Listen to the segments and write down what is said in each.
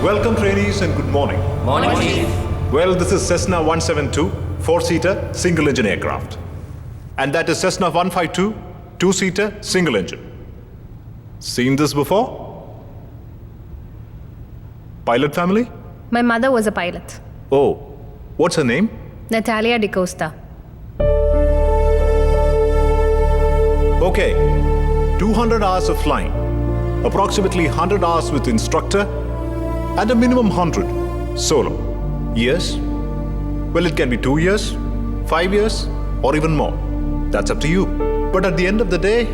Welcome trainees and good morning. Morning, Chief. Well, this is Cessna 172, four-seater, single-engine aircraft. And that is Cessna 152, two-seater, single-engine. Seen this before? Pilot family? My mother was a pilot. Oh, what's her name? Natalia DeCosta. Okay, 200 hours of flying, approximately 100 hours with instructor, and a minimum 100 solo. Years? Well, it can be 2 years, 5 years, or even more. That's up to you. But at the end of the day,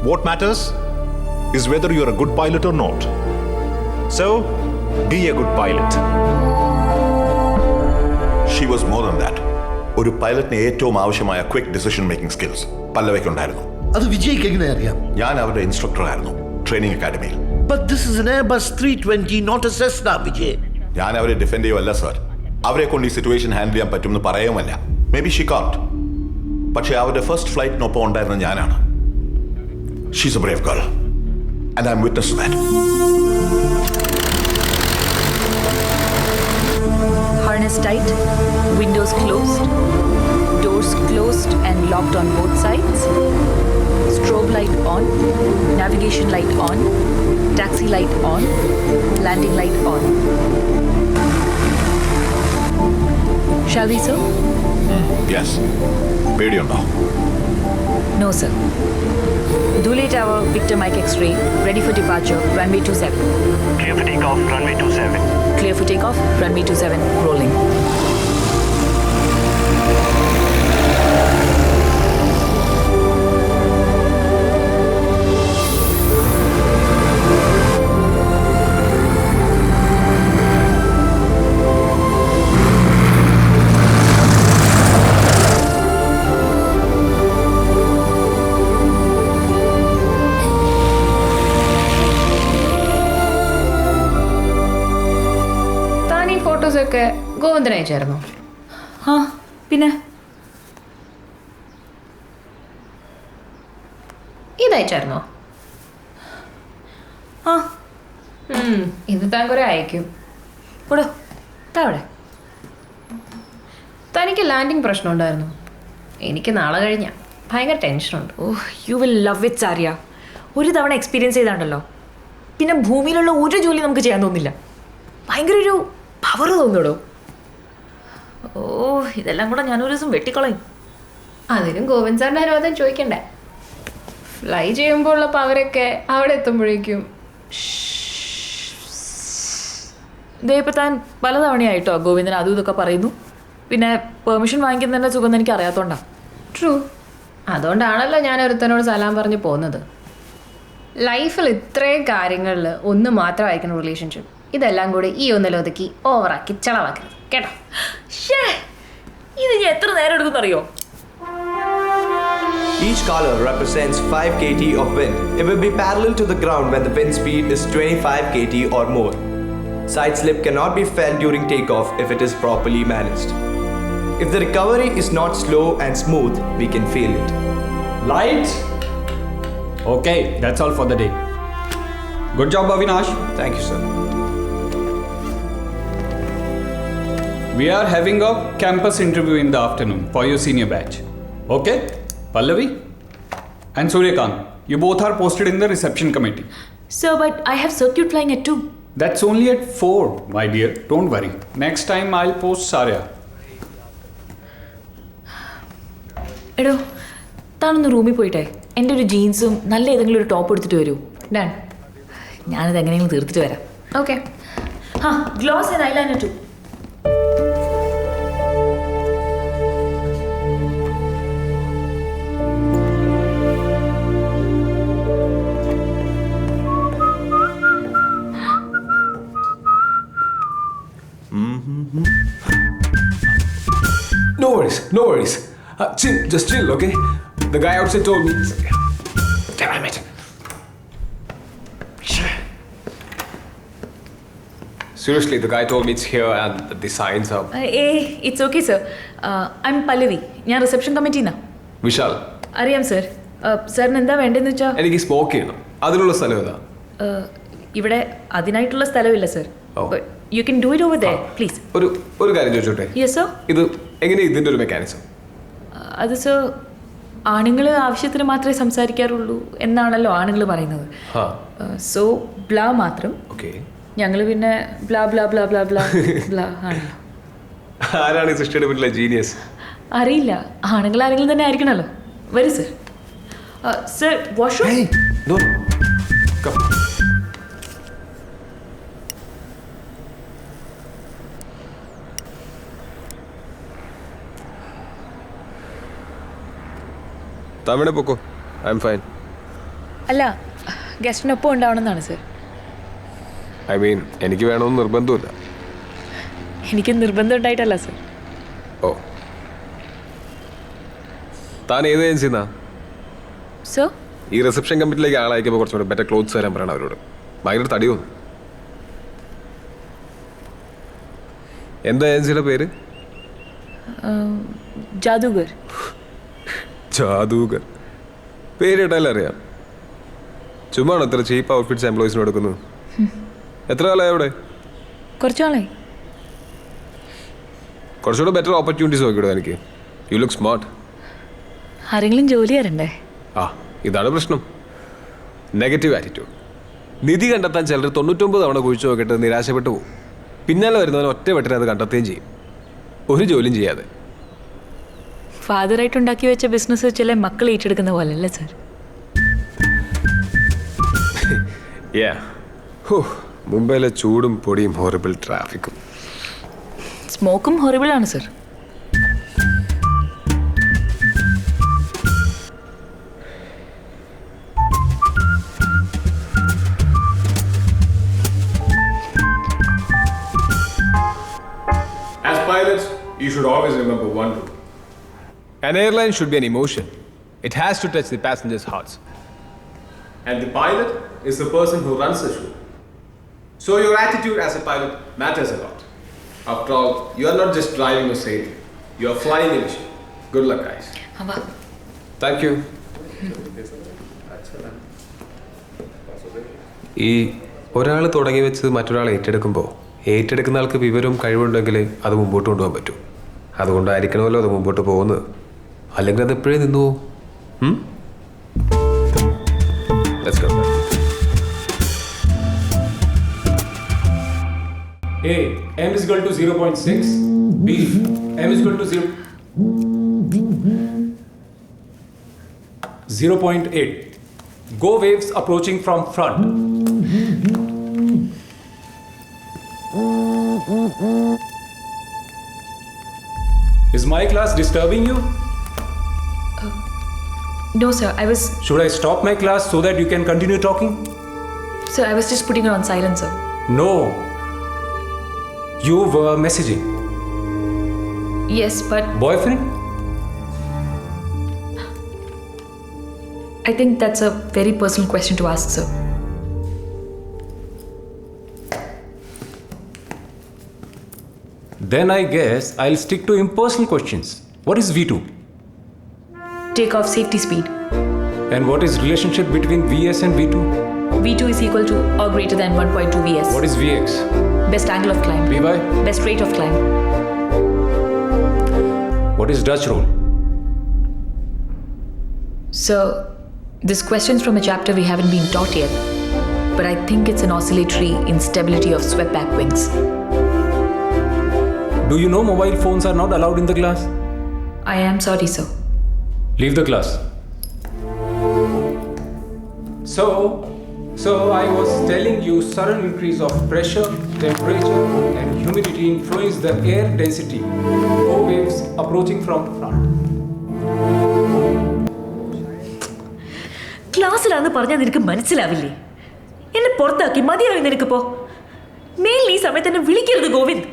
what matters is whether you're a good pilot or not. So, be a good pilot. She was more than that. ഒരു പൈലറ്റിന് ഏറ്റവും ആവശ്യമായ quick decision making skills പല്ലവയ്ക്കുണ്ടായിരുന്നു. അത് വിജയ്ക്ക് എങ്ങനെ അറിയാം? ഞാൻ അവരുടെ instructor ആയിരുന്നു training അക്കാഡമിയിൽ. But this is an Airbus 320, not a Cessna, Vijay. ഞാൻ അവരെ ഡിഫെൻഡ് ചെയ്യുമല്ല സർ. അവരെ കൊണ്ട് ഈ സിറ്റുവേഷൻ ഹാൻഡിൽ ചെയ്യാൻ പറ്റുമെന്ന് പറയുമല്ല. May be she can't. പക്ഷേ അവരുടെ ഫസ്റ്റ് ഫ്ലൈറ്റിനൊപ്പം ഉണ്ടായിരുന്ന ഞാനാണ്. She's a brave girl and I am witness to that. Harness tight, windows closed, doors closed and locked on both sides, strobe light on, navigation light on, taxi light on, landing light on. Shall we, sir? Yes. പേടിയുണ്ടോ? No, sir. Duley Tower, Victor Mike X-ray, ready for departure, runway 27. Clear for takeoff, runway 27. Clear for takeoff, runway 27, rolling. ഫോട്ടോസൊക്കെ ഗോവിന്ദൻ അയച്ചായിരുന്നു. ആ പിന്നെ ഇതയച്ചായിരുന്നോ? ആ ഇത് താൻ കുറെ അയക്കും. ഓടോ താവിടെ. തനിക്ക് ലാൻഡിങ് പ്രശ്നം ഉണ്ടായിരുന്നു. എനിക്ക് നാളെ കഴിഞ്ഞ ഭയങ്കര ടെൻഷനുണ്ട്. ഓ യു വിൽ ലവ് ഇറ്റ് സാരിയ. ഒരു തവണ എക്സ്പീരിയൻസ് ചെയ്താണ്ടല്ലോ പിന്നെ ഭൂമിയിലുള്ള ഒരു ജോലി നമുക്ക് ചെയ്യാൻ തോന്നില്ല. ഭയങ്കര ഒരു പവർ തോന്നിടോ. ഓ ഇതെല്ലാം കൂടെ ഞാനൊരു ദിവസം വെട്ടിക്കളയും. അതിനും ഗോവിന്ദ് സാറിൻ്റെ അനുവാദം ചോദിക്കണ്ടേ? ഫ്ലൈ ചെയ്യുമ്പോൾ ഉള്ള പവരൊക്കെ അവിടെ എത്തുമ്പോഴേക്കും. ഇതേപ്പോൾ താൻ പലതവണയായിട്ടോ ഗോവിന്ദൻ അതും ഇതൊക്കെ പറയുന്നു. പിന്നെ പെർമിഷൻ വാങ്ങിക്കുന്നതിൻ്റെ സുഖം എനിക്ക് അറിയാത്തോണ്ടാ. ട്രൂ. അതുകൊണ്ടാണല്ലോ ഞാൻ ഒരുത്തനോട് സലാം പറഞ്ഞ് പോകുന്നത്. ലൈഫിൽ ഇത്രയും കാര്യങ്ങളിൽ ഒന്ന് മാത്രമായിരിക്കണം റിലേഷൻഷിപ്പ്. ഇതെല്ലാം കൂടി ഈ ഒന്നിലൊതുക്കി ഓവറാക്കി ചളവാക്കരുത് കേട്ടോ. ഇത് ഞാൻ എത്ര നേരം എടുക്കുന്നറിയോ? Each color represents 5 kT of wind. It will be parallel to the ground when the wind speed is 25 kT or more. Side slip cannot be felt during takeoff if it is properly managed. If the recovery is not slow and smooth, we can feel it. Lights? Okay, that's all for the day. Good job, Avinash. Thank you, sir. We are having a campus interview in the afternoon for your senior batch. Okay? Pallavi and Suryakant, you both are posted in the reception committee. Sir, but I have circuit flying at 2. That's only at 4, my dear. Don't worry. Next time I'll post Sarya. എടോ താനൊന്ന് റൂമിൽ പോയിട്ടെ എൻ്റെ ഒരു ജീൻസും നല്ല ഏതെങ്കിലും ഒരു top എടുത്തിട്ട് വരൂ. ഡൺ. ഞാനിത് എങ്ങനെയെങ്കിലും തീർത്തിട്ട് വരാം. ഓക്കെ. ആ gloss and eyeliner too. No worries. Chill, just chill, okay? The guy outside told me. Damn it. Seriously, the guy told me it's here and the signs are. It's okay, sir. I'm Pallavi. ഞാൻ reception കമ്മിറ്റിന്നാ. Vishal. അറിയാം sir. സാറിന് എന്താ വേണ്ടതെന്ന് വെച്ചാൽ എനിക്ക് smoke ചെയ്യണം. അതിനുള്ള സ്ഥലം ഏതാ? ഇവിടെ അതിനായിട്ടുള്ള സ്ഥലമില്ല sir. You can do it over there please. ഒരു കാര്യം ചോദിച്ചോട്ടെ? Yes sir. ഇത് എങ്ങനെയാണ് ഇതിൻ്റെ ഒരു മെക്കാനിസം? അത് സർ, ആണുങ്ങൾ ആവശ്യത്തിന് മാത്രമേ സംസാരിക്കാറുള്ളൂ എന്നാണല്ലോ ആണുങ്ങൾ പറയുന്നത്. സോ ബ്ലാ മാത്രം. ഓക്കെ. ഞങ്ങൾ പിന്നെ blah blah blah blah blah blah ആണല്ലോ. ആരാണ് ഈ സൃഷ്ടിയുടെ പിന്നിലെ ജീനിയസ്? അറിയില്ല, ആണുങ്ങൾ ആരെങ്കിലും തന്നെ ആയിരിക്കണമല്ലോ. വരൂ സർ. Sir washroom. തമിഴ് പൊക്കോ, ഐ എം ഫൈൻ. അല്ല, ഗസ്റ്റിനൊപ്പം ഉണ്ടാവണമെന്നാണ് സർ. ഐ മീൻ എനിക്ക് വേണമെന്ന് നിർബന്ധമില്ല. എനിക്ക് നിർബന്ധം ഉണ്ടായിട്ടല്ല സർ. ഓ, താൻ ഏത് ഏജൻസിന്നാ? സോ ഈ റിസപ്ഷൻ കമ്മിറ്റിയിലേക്ക് ആളയക്കുമ്പോൾ കുറച്ചുകൂടെ ബെറ്റർ ക്ലോത്ത്സ് തരാൻ പറയണം അവരോട്. ഭയങ്കര തടിയൊന്നും. എന്താ ഏജൻസിയുടെ പേര്? ജാദൂഗർ. ജാദൂഗർ പേര് കേട്ടാലും അറിയാം. ചുമ്മാണോ എത്ര ചീപ്പ് ഔട്ട്ഫിറ്റ്സ് എംപ്ലോയീസിന് കൊടുക്കുന്നത്? എത്ര കാലമായി അവിടെ? കുറച്ചു നാളായി. കുറച്ചുകൂടെ ബെറ്റർ ഓപ്പർച്യൂണിറ്റീസ് നോക്കിയിടുക എനിക്ക്. You look smart. ആരെങ്കിലും ജോലി തരണ്ടേ? ഇതാണ് പ്രശ്നം. Negative attitude. നിധി കണ്ടെത്താൻ ചിലർ 99 തവണ കുഴിച്ചു നോക്കിയിട്ട് നിരാശപ്പെട്ടു പോകും. പിന്നാലെ വരുന്നവൻ ഒറ്റ വെട്ടിനെ അത് കണ്ടെത്തുകയും ചെയ്യും, ഒരു ജോലിയും ചെയ്യാതെ. ഫാദറായിട്ട് ഉണ്ടാക്കി വെച്ച ബിസിനസ് ചില മക്കൾ ഏറ്റെടുക്കുന്ന പോലെ അല്ലേ സർ? മുംബൈയിലെ ചൂടും പൊടിയും ഹോറിബിൾ ട്രാഫിക്കും സ്മോക്കും ഹോറിബിൾ ആണ് sir. As pilots, you should always remember one rule. An airline should be an emotion. It has to touch the passengers' hearts. And the pilot is the person who runs the show. So your attitude as a pilot matters a lot. After all, you are not just driving or sailing. You are flying a ship. Good luck, guys. Thank you. ഈ ഒരാൾ തുടങ്ങി വെച്ച് മറ്റൊരാൾ ഏറ്റെടുക്കുമ്പോൾ ഏറ്റെടുക്കുന്ന ആൾക്ക് വിവരവും കഴിവുണ്ടെങ്കിൽ അത് മുമ്പോട്ട് കൊണ്ടുപോകാൻ പറ്റും. അതുകൊണ്ടായിരിക്കണമല്ലോ അത് മുമ്പോട്ട് പോകുന്നത്. അല്ലെങ്കിൽ അത് എപ്പോഴേ നിന്നു പോകും. A, m is equal to 0.6. B, m is equal to 0.8. Go waves approaching from front. Is my class disturbing you? No sir, I was... Should I stop my class so that you can continue talking? Sir, I was just putting it on silent, sir. No. You were messaging. Yes, but... Boyfriend? I think that's a very personal question to ask, sir. Then I guess I'll stick to impersonal questions. What is V2? Takeoff safety speed. And what is relationship between VS and V2? V2 is equal to or greater than 1.2 VS. What is VX? Best angle of climb. VY? Best rate of climb. What is Dutch roll? Sir, this question's from a chapter we haven't been taught yet. But I think it's an oscillatory instability of swept back wings. Do you know mobile phones are not allowed in the class? I am sorry, sir. Leave the class. So I was telling you sudden increase of pressure, temperature and humidity influence the air density. O waves approaching from front. ക്ലാസ്സിലാന്ന് പറഞ്ഞാൽ നിനക്ക് മനസ്സിലാവില്ലേ? എന്നെ പുറത്താക്കി മതിയായി നിനക്കിപ്പോ. മേൽ ഈ സമയത്ത് എന്നെ വിളിക്കരുത് ഗോവിന്ദ്.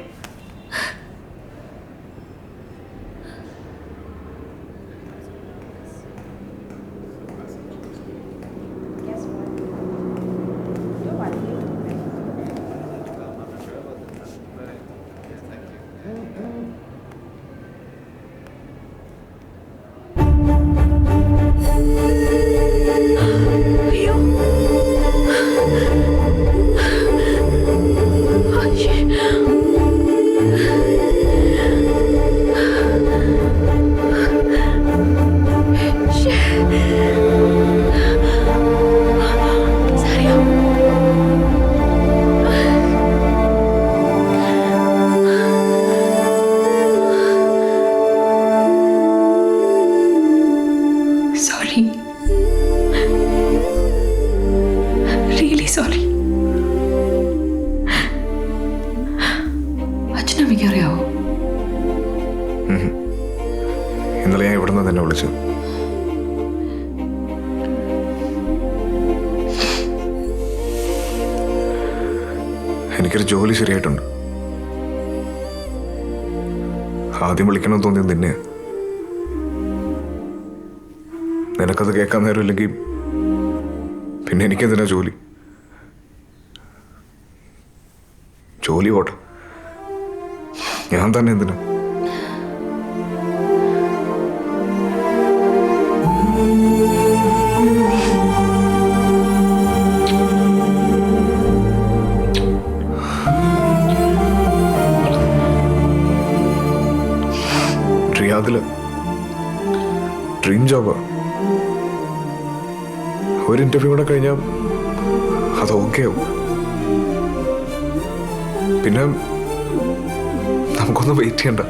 വിളിച്ചത്. എനിക്കൊരു ജോലി ശരിയായിട്ടുണ്ട്. ആദ്യം വിളിക്കണമെന്ന് തോന്നിയത് നിന്നെ. നിനക്കത് കേൾക്കാൻ നേരമില്ലെങ്കിൽ പിന്നെ എനിക്കെന്തിനാ ജോലി? ജോലി പോട്ടെ, ഞാൻ തന്നെ എന്തിനാ? റിയാദില് ഡ്രീം ജോബാ. ഒരു ഇന്റർവ്യൂ കൂടെ കഴിഞ്ഞാൽ അത് ഓക്കെ ആവും. പിന്നെ നമുക്കൊന്ന് വെയിറ്റ് ചെയ്യണ്ട.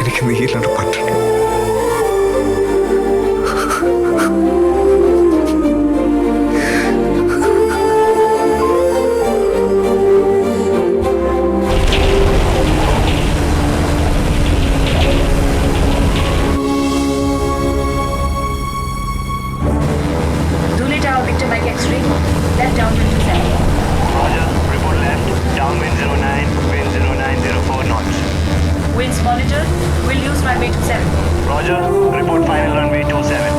എനിക്ക് നീ ഇല്ലാണ്ട് പറ്റണ്ട. Winds monitor, we'll use runway 27. Roger, report final runway 27.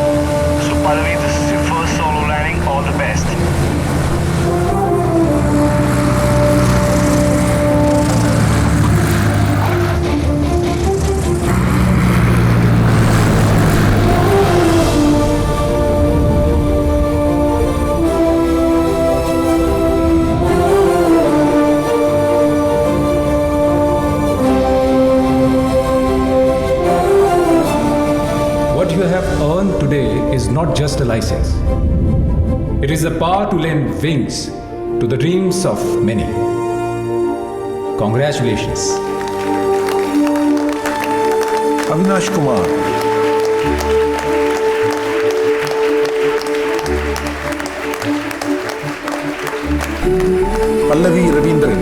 So Pallavi, this is your first solo landing. All the best. What you have earned today is not just a license. It is the power to lend wings to the dreams of many. Congratulations. Avinash Kumar, Pallavi Raveendran,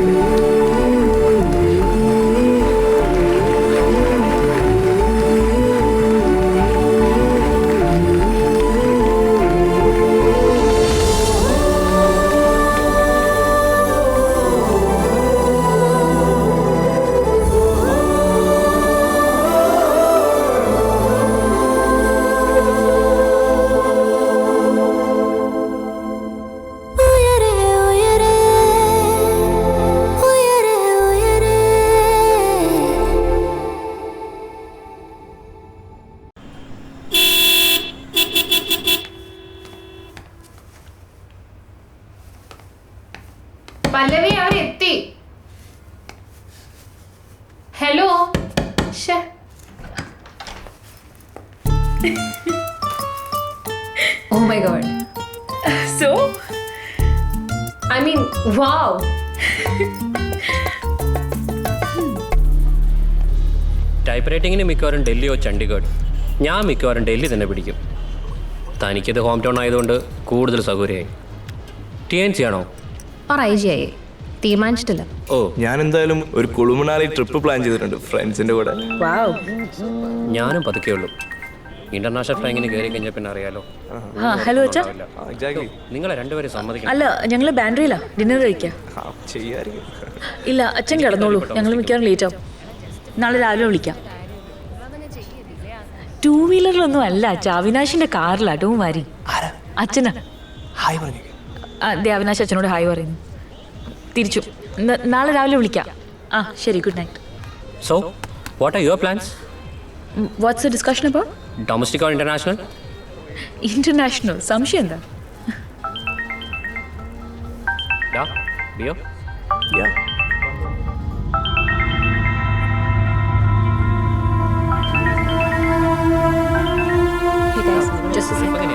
Pallavi അവരെത്തി. Hello. Oh my god. So, I mean wow. Type റൈറ്റിങ്ങിന് മിക്കവാറും ഡൽഹിയോ ചണ്ഡീഗഡ്. ഞാൻ മിക്കവാറും ഡൽഹി തന്നെ പിടിക്കും. തനിക്കത് home town ആയതുകൊണ്ട് കൂടുതൽ സൗകര്യമായി. TNC ആണോ? IG ആയി തീരുമാനിച്ചിട്ടില്ല. ഓ, ഞാൻ എന്തായാലും ഒരു കുളുമണാലി ട്രിപ്പ് പ്ലാൻ ചെയ്തിട്ടുണ്ട് ഫ്രണ്ട്സിന്റെ കൂടെ. ഞാനും പതുക്കെയുള്ളൂ. ഇന്റർനാഷണൽ ഫ്ലൈങ്ങിന് കയറി കഴിഞ്ഞാൽ പിന്നെ അറിയാലോ. ഹലോ അച്ഛാ. നിങ്ങളെ രണ്ടുപേരും സമ്മതിക്കണം. അല്ല, ഞങ്ങൾ ബാൻഡ്രിയിലാ ഡിന്നർ കഴിക്കാം. ഇല്ല, അച്ഛൻ കിടന്നോളൂ, ഞങ്ങൾ മിക്കവാറും ലേറ്റ് ആവും. നാളെ രാവിലെ വിളിക്കാം. 2 വീലറിലൊന്നും അല്ല അച്ഛാ, അവിനാശിന്റെ കാറിലാ. ഡോൺ വരി. അച്ഛനാ. അതെ, അവിനാശ് അച്ഛനോട് ഹായ് പറയുന്നു. തിരിച്ചു നാളെ രാവിലെ വിളിക്കാം. ആ ശരി, good night. So what are your plans? What's the discussion about? Domestic or international? International. സംശയം എന്താ? ഡിയോ? Just a second.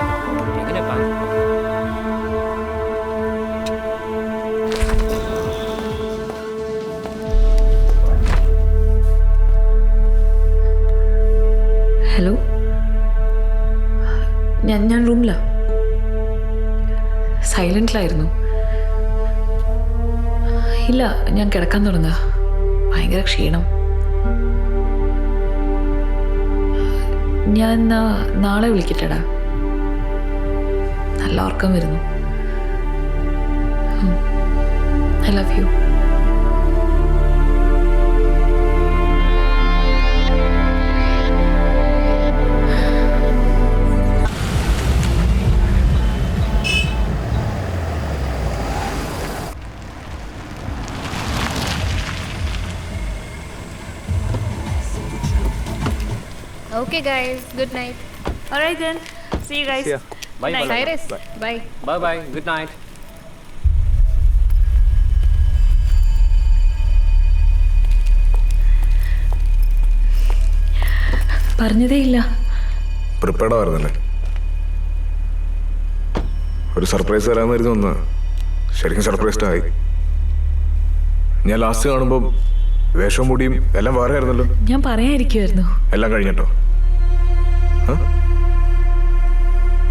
ഹലോ, ഞാൻ റൂമിലാണ്. സൈലൻറ്റിലായിരുന്നു. ഇല്ല, ഞാൻ കിടക്കാൻ തുടങ്ങുക. ഭയങ്കര ക്ഷീണം. ഞാൻ നാളെ വിളിക്കട്ടെടാ. നല്ല ഉറക്കം വരുന്നു. I love you. Okay, guys. Good night. All right then. See you guys. See ya. Bye, Night. Cyrus, bye. Bye. Good night. പറഞ്ഞതേ ഇല്ല. പ്രിപ്പയർഡ് ആയിരുന്നല്ലേ? ഒരു സർപ്രൈസ് തരാമെന്നായിരുന്നു ഒന്ന്. ശരിക്കും സർപ്രൈസ്ഡ് ആയി. ഞാൻ ലാസ്റ്റ് കാണുമ്പോൾ വേഷവും മുടിയും എല്ലാം വേറെ ആയിരുന്നല്ലോ. ഞാൻ പറയാതിരിക്കുമായിരുന്നു. എല്ലാം കഴിഞ്ഞിട്ടോ?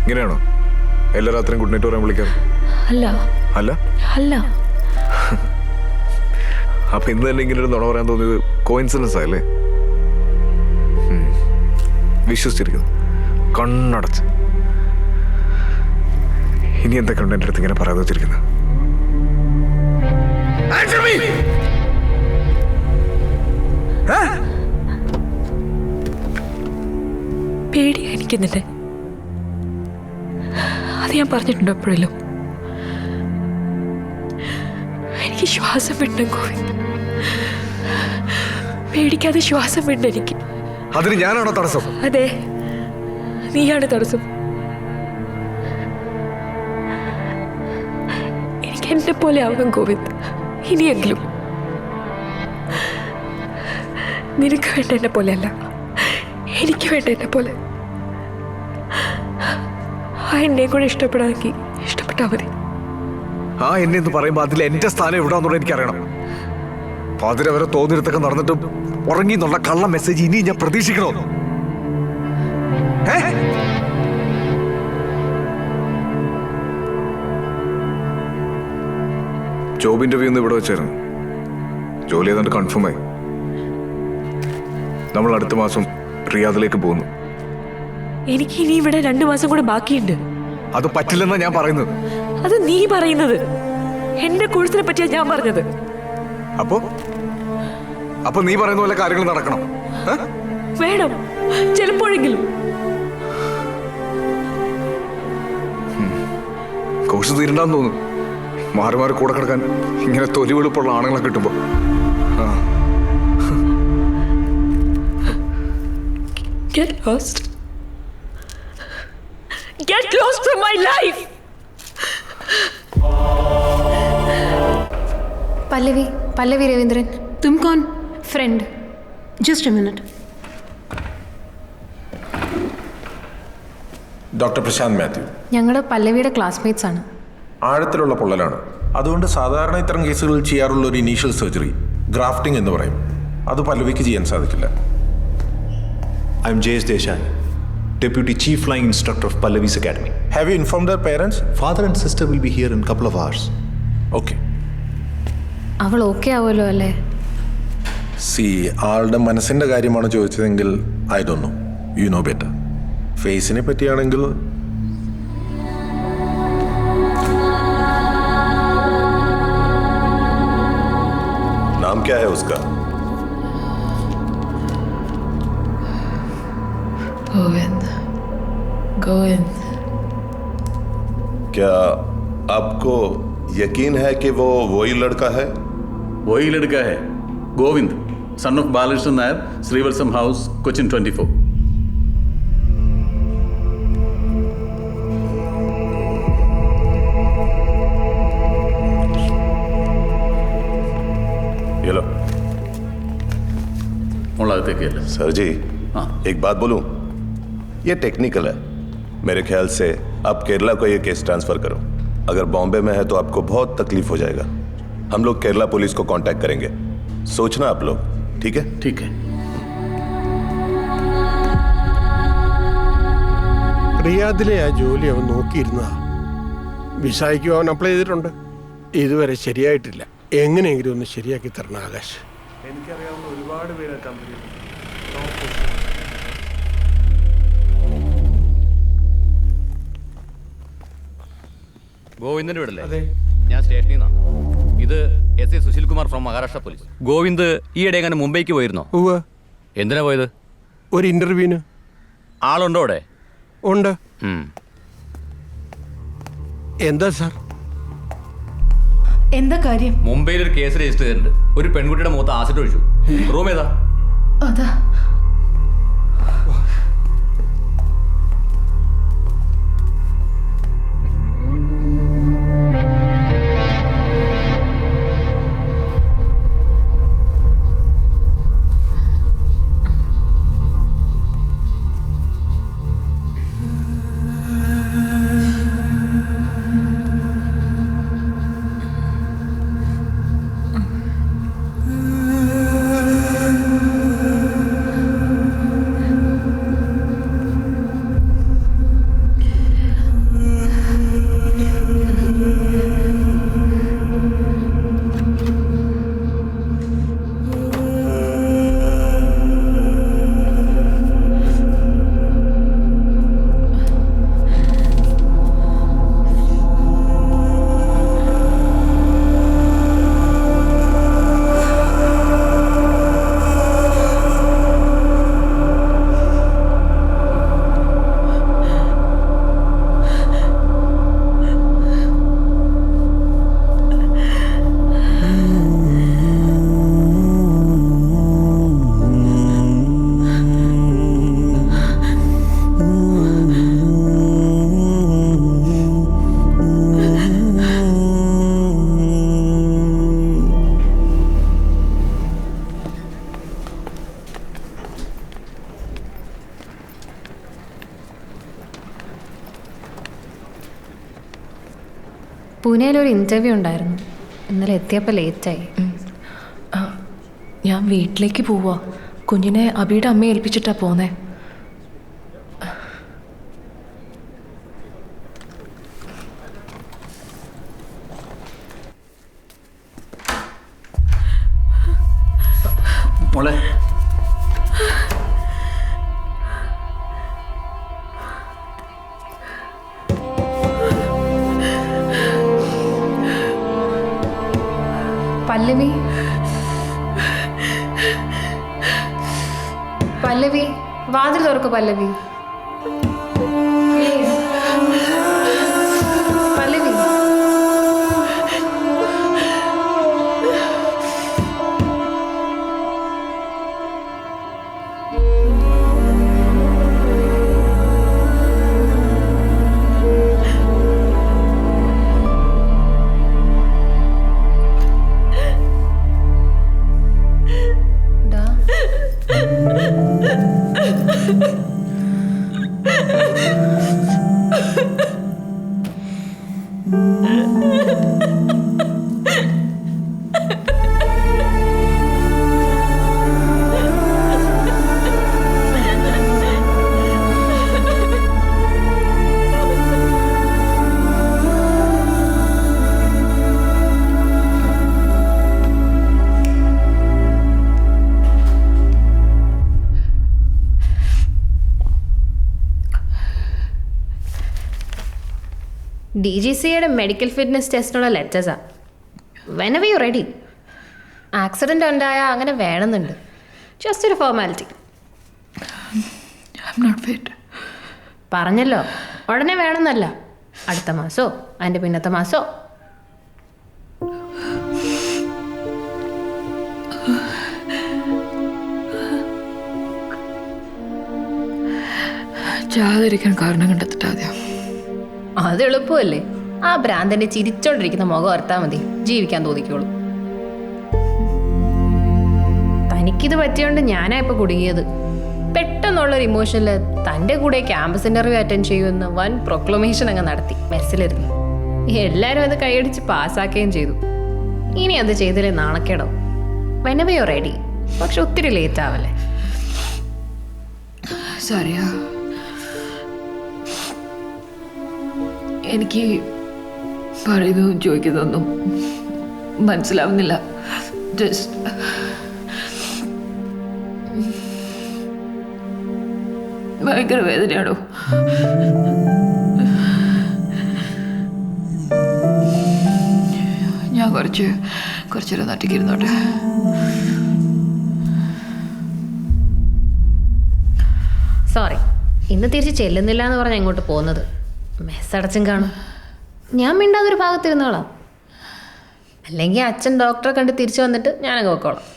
ഇങ്ങനെയാണോ എല്ലാ രാത്രിയും ഗുഡ് നൈറ്റ് പറയാൻ വിളിക്കാറ്? അല്ല അല്ല അല്ല. അപ്പൊ ഇന്ന് തന്നെ ഇങ്ങനെ ഒരു നുണ പറയാൻ തോന്നിയത് കോയിൻസിഡൻസ് ആയല്ലേ? വിശ്വസിച്ചിരിക്കുന്നു കണ്ണടച്ച്. ഇനി എന്തൊക്കെയുണ്ട് എൻ്റെ അടുത്ത് ഇങ്ങനെ പറയാതെ വെച്ചിരിക്കുന്നത്? പേടിയാ എനിക്ക് നിന്നെ. അത് ഞാൻ പറഞ്ഞിട്ടുണ്ടോ എപ്പോഴല്ലോ? എനിക്ക് ശ്വാസം വിടണം ഗോവിന്ദ്. പേടിക്കാതെ ശ്വാസം വിടണം എനിക്ക്. അതിന് ഞാനാണോ തടസ്സം? അതെ, നീയാണ് തടസ്സം. എനിക്ക് എന്നെ പോലെ ആവണം ഗോവിന്ദ്, ഇനിയെങ്കിലും. നിനക്ക് വേണ്ട എന്നെ പോലെ അല്ല, എനിക്ക് വേണ്ട എന്നെ പോലെ. ആ എന്നെ കൂടെ ഇഷ്ടപ്പെടാമെങ്കിൽ ഇഷ്ടപ്പെട്ടാൽ മതി. ആ എന്നെ എന്ന് പറയുമ്പോൾ അതിൽ എന്റെ സ്ഥാനം എവിടാന്നുള്ളത് എനിക്കറിയണം. പാതിര വരെ തോന്നിയിടത്തൊക്കെ നടന്നിട്ടും ഉറങ്ങി എന്നുള്ള കള്ള മെസ്സേജ് ഇനി ഞാൻ പ്രതീക്ഷിക്കണോ? ജോബ് ഇന്റർവ്യൂ ഒന്ന് ഇവിടെ വെച്ചായിരുന്നു. ജോലി ഏതാണ്ട് കൺഫേം ആയി. നമ്മൾ അടുത്ത മാസം റിയാദിലേക്ക് പോകുന്നു. എനിക്ക് ഇനി ഇവിടെ 2 മാസം കൂടെ ബാക്കിയുണ്ട്. അത് പറ്റില്ലെന്നാ ഞാൻ പറയുന്നത്. അത് നീ പറയുന്നത്. എന്റെ കോഴ്സിനെ പറ്റിയാ ഞാൻ പറഞ്ഞത്. അപ്പൊ നീ പറയുന്ന പോലെ കാര്യങ്ങൾ നടക്കണം. വേണം, ചിലപ്പോഴെങ്കിലും. കോഴ്സ് തീരണ്ടെന്ന് തോന്നുന്നു. മാറി മാറി കൂടെ കിടക്കാൻ ഇങ്ങനെ തൊലി വെളുപ്പുള്ള ആണുങ്ങളെ കിട്ടുമ്പോ. Get lost. Get lost from my life. Pallavi Ravindran. तुम कौन? Friend. Just a minute. Doctor Prashanth Mathew. ഞങ്ങൾ പല്ലവിയുടെ ക്ലാസ്മേറ്റ്സ് ആണ്. ആഴത്തിലുള്ള പൊള്ളലാണ്. അതുകൊണ്ട് സാധാരണ ഇത്തരം കേസുകളിൽ ചെയ്യാറുള്ള ഒരു ഇനീഷ്യൽ സർജറി ഗ്രാഫ്റ്റിംഗ് എന്ന് പറയും. അത് പല്ലവിക്ക് ചെയ്യാൻ സാധിക്കില്ല. I'm Jayesh Desai, Deputy Chief Flying Instructor of Pallavi's Academy. Have you informed their parents? Father and sister will be here in a couple of hours. Okay. അവൾ ഓക്കെ ആവുമല്ലോ അല്ലേ? ആളുടെ മനസ്സിന്റെ കാര്യമാണ് ചോദിച്ചതെങ്കിൽ I don't know, you know better. ഫേസിനെ പറ്റിയാണെങ്കിൽ नाम क्या है उसका? गोविंद. क्या आपको यकीन है कि वो वही लड़का है? वही लड़का है, Govind, son of Balakrishna Nair, Sreevatsam house, Cochin 24. ये लो। सर जी, एक बात बोलूं? ये टेक्निकल है. मेरे ख्याल से आप केरला को ये केस ट्रांसफर करो. अगर बॉम्बे में है तो आपको बहुत तकलीफ हो जाएगा. हम लोग केरला पुलिस को कांटेक्ट करेंगे. सोचना आप लोग. ठीक है? ठीक है. റിയാദിലെ ആ ജോലി അവൻ നോക്കിയിരുന്നതാ. വിസായ്ക്കും അവൻ അപ്ലൈ ചെയ്തിട്ടുണ്ട്. ഇതുവരെ ശരിയായിട്ടില്ല. എങ്ങനെയെങ്കിലും ഒന്ന് ശരിയാക്കി തരണം ആകാശ്. എനിക്കറിയാവുന്ന ഒരുപാട് പേര് കമ്പനി ഗോവിന്ദന്റെ വീടല്ലേ? അതെ. ഞാൻ സ്റ്റേഷനിൽ നിന്നാണ്. ഇത് SI Sushil Kumar from Maharashtra police. Govind ഈയിടെ എങ്ങനെ മുംബൈക്ക് പോയിരുന്നോ? ഉവ്വ്. എന്തിനാ പോയത്? ഒരു ഇന്റർവ്യൂവിന്. ആളുണ്ടോ അവിടെ? ഉണ്ട്. എന്താ സാർ? എന്താ കാര്യം? മുംബൈയിൽ ഒരു കേസ് രജിസ്റ്റർ ചെയ്തിട്ടുണ്ട്. ഒരു പെൺകുട്ടിയുടെ മുഖത്ത് ആസിഡ് ഒഴിച്ചു. റൂം ഏതാ? അതാ. പൂനെയിലൊരു ഇൻ്റർവ്യൂ ഉണ്ടായിരുന്നു. ഇന്നലെ എത്തിയപ്പോൾ ലേറ്റായി. ഞാൻ വീട്ടിലേക്ക് പോവാ. കുഞ്ഞിനെ അബിയുടെ അമ്മയെ ഏൽപ്പിച്ചിട്ടാ പോന്നേ. മോളെ പല്ലവി, പല്ലവി, വാതിൽ തുറക്കൂ പല്ലവി. പല്ലവി, DGCയുടെ മെഡിക്കൽ ഫിറ്റ്നസ് ടെസ്റ്റിനുള്ള ലെറ്റേഴ്സാണ്. Whenever you ready. ആക്സിഡൻ്റ് ഉണ്ടായാൽ അങ്ങനെ വേണമെന്നുണ്ട്. ജസ്റ്റ് ഒരു ഫോർമാലിറ്റി. പറഞ്ഞല്ലോ, ഉടനെ വേണമെന്നല്ല. അടുത്ത മാസോ അതിൻ്റെ പിന്നത്തെ മാസോ. ചാതിരിക്കാൻ കാരണം കണ്ടെത്തിട്ട് ആദ്യം. അത് എളുപ്പമല്ലേ? ആ ഭ്രാന്തന്റെ ചിരിച്ചോണ്ടിരിക്കുന്ന മുഖം ഓർത്താൽ മതി, ജീവിക്കാൻ തോന്നിക്കോളൂ. തനിക്കിത് പറ്റിയോണ്ട് ഞാനാ ഇപ്പൊ കുടുങ്ങിയത്. പെട്ടെന്നുള്ളൊരു ഇമോഷനിൽ തൻ്റെ കൂടെ ക്യാമ്പസ് ഇന്റർവ്യൂ അറ്റൻഡ് ചെയ്യുമെന്ന് വൻ പ്രൊക്ലമേഷൻ അങ്ങ് നടത്തി മെസ്സിലിരുന്നു. എല്ലാവരും അത് കൈയടിച്ച് പാസ്സാക്കുകയും ചെയ്തു. ഇനി അത് ചെയ്തില്ലേ നാണക്കേടോ. Whenever you ready. പക്ഷെ ഒത്തിരി ലേറ്റ് ആവല്ലേ. സാരിയാ, എനിക്ക് പറയുന്നതും ചോദിക്കുന്നതൊന്നും മനസ്സിലാവുന്നില്ല. ജസ്റ്റ് ഭയങ്കര വേദനയാണോ? ഞാൻ കുറച്ചേരം നട്ടിക്കിരുന്നോട്ടെ. സോറി, ഇന്ന് തിരിച്ച് ചെല്ലുന്നില്ല എന്ന് പറഞ്ഞാൽ ഇങ്ങോട്ട് പോകുന്നത്. മെസ്സ് അടച്ചും കാണും. ഞാൻ മിണ്ടാതൊരു ഭാഗത്തിരുന്നോളാം. അല്ലെങ്കിൽ അച്ഛൻ ഡോക്ടറെ കണ്ട് തിരിച്ചു വന്നിട്ട് ഞാനങ്ങ് പോയിക്കോളാം.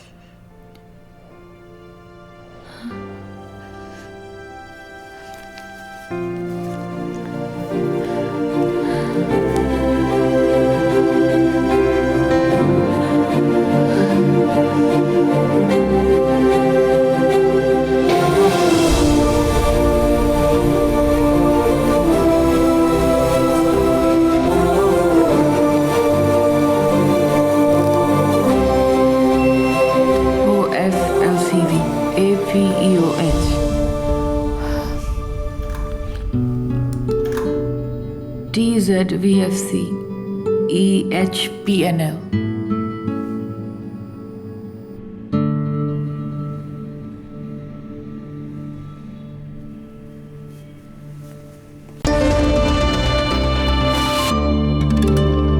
TZVFC EHPNL